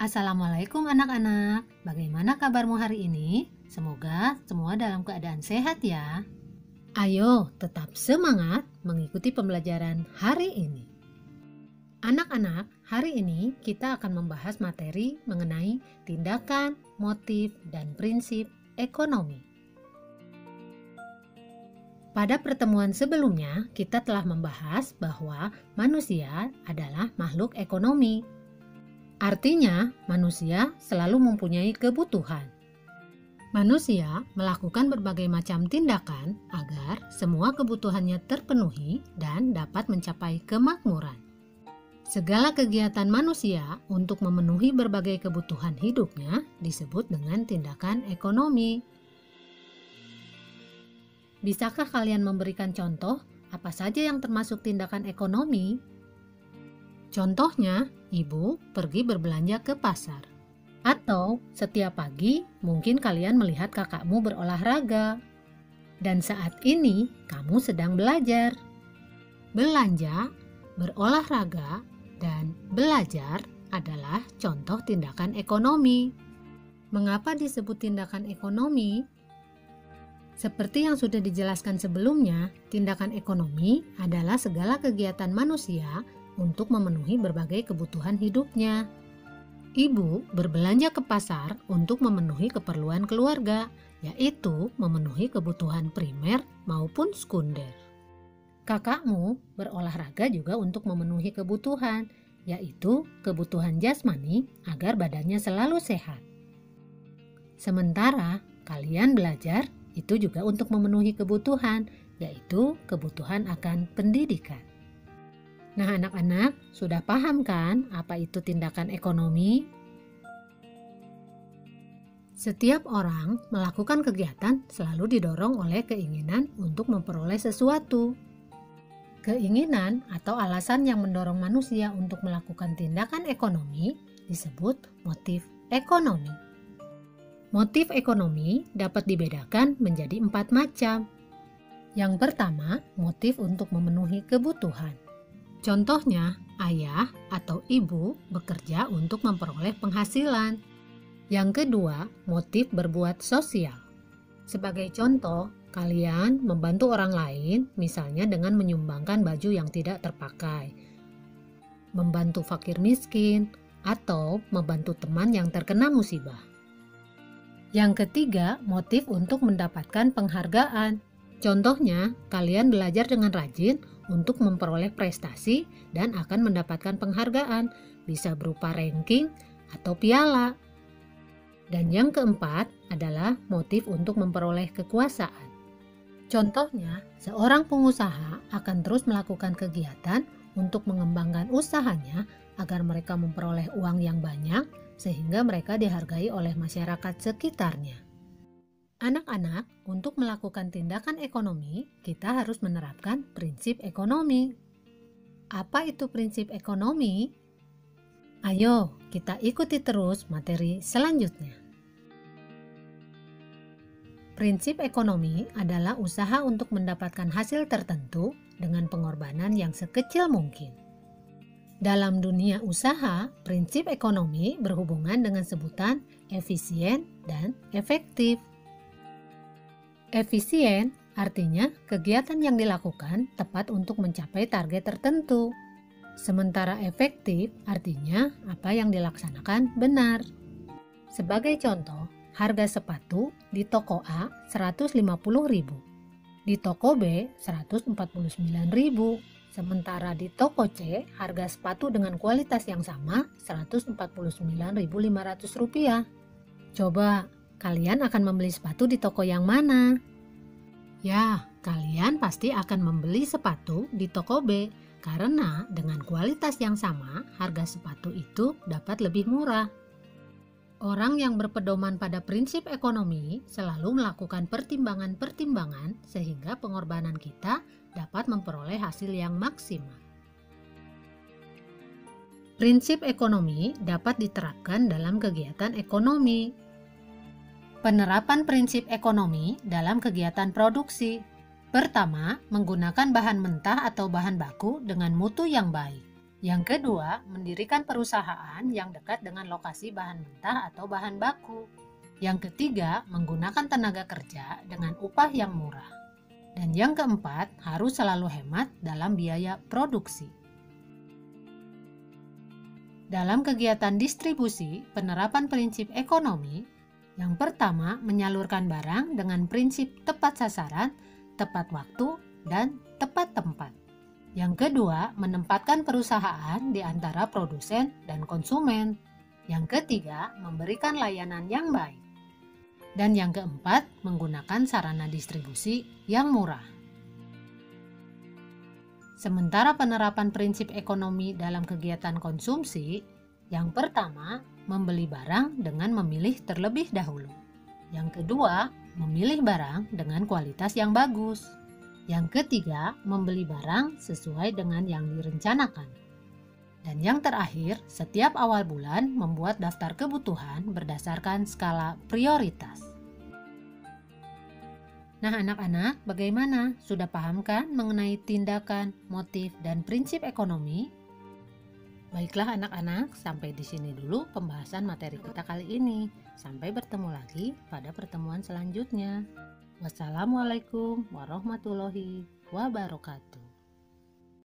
Assalamualaikum anak-anak, bagaimana kabarmu hari ini? Semoga semua dalam keadaan sehat ya. Ayo tetap semangat mengikuti pembelajaran hari ini. Anak-anak, hari ini kita akan membahas materi mengenai tindakan, motif, dan prinsip ekonomi. Pada pertemuan sebelumnya, kita telah membahas bahwa manusia adalah makhluk ekonomi. Artinya, manusia selalu mempunyai kebutuhan. Manusia melakukan berbagai macam tindakan agar semua kebutuhannya terpenuhi dan dapat mencapai kemakmuran. Segala kegiatan manusia untuk memenuhi berbagai kebutuhan hidupnya disebut dengan tindakan ekonomi. Bisakah kalian memberikan contoh apa saja yang termasuk tindakan ekonomi? Contohnya, ibu pergi berbelanja ke pasar. Atau setiap pagi mungkin kalian melihat kakakmu berolahraga. Dan saat ini kamu sedang belajar. Belanja, berolahraga, dan belajar adalah contoh tindakan ekonomi. Mengapa disebut tindakan ekonomi? Seperti yang sudah dijelaskan sebelumnya, tindakan ekonomi adalah segala kegiatan manusia untuk memenuhi berbagai kebutuhan hidupnya. Ibu berbelanja ke pasar untuk memenuhi keperluan keluarga, yaitu memenuhi kebutuhan primer maupun sekunder. Kakakmu berolahraga juga untuk memenuhi kebutuhan, yaitu kebutuhan jasmani agar badannya selalu sehat. Sementara kalian belajar itu juga untuk memenuhi kebutuhan, yaitu kebutuhan akan pendidikan. Nah, anak-anak, sudah paham kan apa itu tindakan ekonomi? Setiap orang melakukan kegiatan selalu didorong oleh keinginan untuk memperoleh sesuatu. Keinginan atau alasan yang mendorong manusia untuk melakukan tindakan ekonomi disebut motif ekonomi. Motif ekonomi dapat dibedakan menjadi 4 macam. Yang pertama, motif untuk memenuhi kebutuhan. Contohnya, ayah atau ibu bekerja untuk memperoleh penghasilan. Yang kedua, motif berbuat sosial. Sebagai contoh, kalian membantu orang lain, misalnya dengan menyumbangkan baju yang tidak terpakai, membantu fakir miskin, atau membantu teman yang terkena musibah. Yang ketiga, motif untuk mendapatkan penghargaan. Contohnya, kalian belajar dengan rajin untuk memperoleh prestasi dan akan mendapatkan penghargaan, bisa berupa ranking atau piala. Dan yang keempat adalah motif untuk memperoleh kekuasaan. Contohnya, seorang pengusaha akan terus melakukan kegiatan untuk mengembangkan usahanya agar mereka memperoleh uang yang banyak, sehingga mereka dihargai oleh masyarakat sekitarnya. Anak-anak, untuk melakukan tindakan ekonomi, kita harus menerapkan prinsip ekonomi. Apa itu prinsip ekonomi? Ayo, kita ikuti terus materi selanjutnya. Prinsip ekonomi adalah usaha untuk mendapatkan hasil tertentu dengan pengorbanan yang sekecil mungkin. Dalam dunia usaha, prinsip ekonomi berhubungan dengan sebutan efisien dan efektif. Efisien artinya kegiatan yang dilakukan tepat untuk mencapai target tertentu. Sementara efektif artinya apa yang dilaksanakan benar. Sebagai contoh, harga sepatu di toko A 150.000, di toko B 149.000. Sementara di toko C, harga sepatu dengan kualitas yang sama Rp149.500. Coba, kalian akan membeli sepatu di toko yang mana? Ya, kalian pasti akan membeli sepatu di toko B, karena dengan kualitas yang sama, harga sepatu itu dapat lebih murah. Orang yang berpedoman pada prinsip ekonomi selalu melakukan pertimbangan-pertimbangan sehingga pengorbanan kita dapat memperoleh hasil yang maksimal. Prinsip ekonomi dapat diterapkan dalam kegiatan ekonomi. Penerapan prinsip ekonomi dalam kegiatan produksi. Pertama, menggunakan bahan mentah atau bahan baku dengan mutu yang baik. Yang kedua, mendirikan perusahaan yang dekat dengan lokasi bahan mentah atau bahan baku. Yang ketiga, menggunakan tenaga kerja dengan upah yang murah. Dan yang keempat, harus selalu hemat dalam biaya produksi. Dalam kegiatan distribusi, penerapan prinsip ekonomi, yang pertama, menyalurkan barang dengan prinsip tepat sasaran, tepat waktu, dan tepat tempat. Yang kedua, menempatkan perusahaan di antara produsen dan konsumen. Yang ketiga, memberikan layanan yang baik. Dan yang keempat, menggunakan sarana distribusi yang murah. Sementara penerapan prinsip ekonomi dalam kegiatan konsumsi, yang pertama, membeli barang dengan memilih terlebih dahulu. Yang kedua, memilih barang dengan kualitas yang bagus. Yang ketiga, membeli barang sesuai dengan yang direncanakan. Dan yang terakhir, setiap awal bulan membuat daftar kebutuhan berdasarkan skala prioritas. Nah anak-anak, bagaimana? Sudah paham kan mengenai tindakan, motif, dan prinsip ekonomi? Baiklah anak-anak, sampai di sini dulu pembahasan materi kita kali ini. Sampai bertemu lagi pada pertemuan selanjutnya. Wassalamualaikum warahmatullahi wabarakatuh.